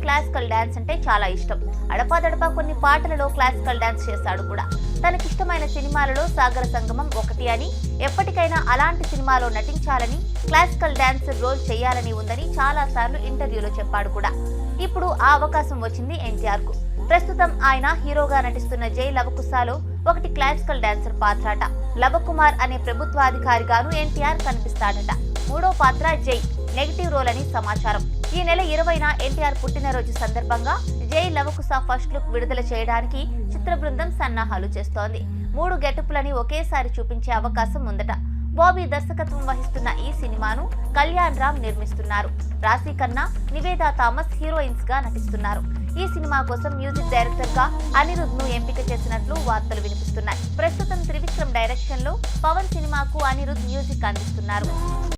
Classical dance అంటే చాలా ఇష్టం. అడపాదడపా కొన్ని పాటలలో క్లాసికల్ డాన్స్ చేశాడు కూడా. తనకిష్టమైన సినిమాలలో సాగర సంగమం ఒకటి అని, ఎప్పటికైనా అలాంటి సినిమాలో నటించాలని, క్లాసికల్ డాన్సర్ రోల్ చేయాలని ఉందని చాలా సార్లు ఇంటర్వ్యూలో చెప్పాడు కూడా. ఇప్పుడు ఆ అవకాశం వచ్చింది ఎన్టీఆర్ కు. ప్రస్తుతం ఆయన హీరోగా నటిస్తున్న జై లవకుశలో ఒకటి క్లాసికల్ డాన్సర్ పాత్రట. లవకుమార్ అనే ప్రభుత్వాధికారిగాను ఎన్టీఆర్ కనిపిస్తాడట. మూడో పాత్ర జై నెగిటివ్ రోల్ అని సమాచారం. ఈ నెల 20న ఎన్టీఆర్ పుట్టినరోజు సందర్భంగా జై లవకుశ ఫస్ట్ లుక్ విడుదల చేయడానికి చిత్ర బృందం సన్నాహాలు చేస్తోంది. 3 గెటప్లని ఒకేసారి చూపించే అవకాశం ఉందట. బాబీ దర్శకత్వం వహిస్తున్న ఈ సినిమాను కళ్యాణ్ రామ్ నిర్మిస్తున్నారు. రాశి ఖన్నా, నివేదా థామస్ హీరోయిన్స్ గా నటిస్తున్నారు. ఈ సినిమా కోసం మ్యూజిక్ డైరెక్టర్ గా అనిరుద్ ను ఎంపిక చేసినట్లు వార్తలు వినిపిస్తున్నాయి. ప్రస్తుతం త్రివిక్రమ్ డైరెక్షన్ లో పవన్ సినిమాకు అనిరుద్ మ్యూజిక్ అందిస్తున్నారు.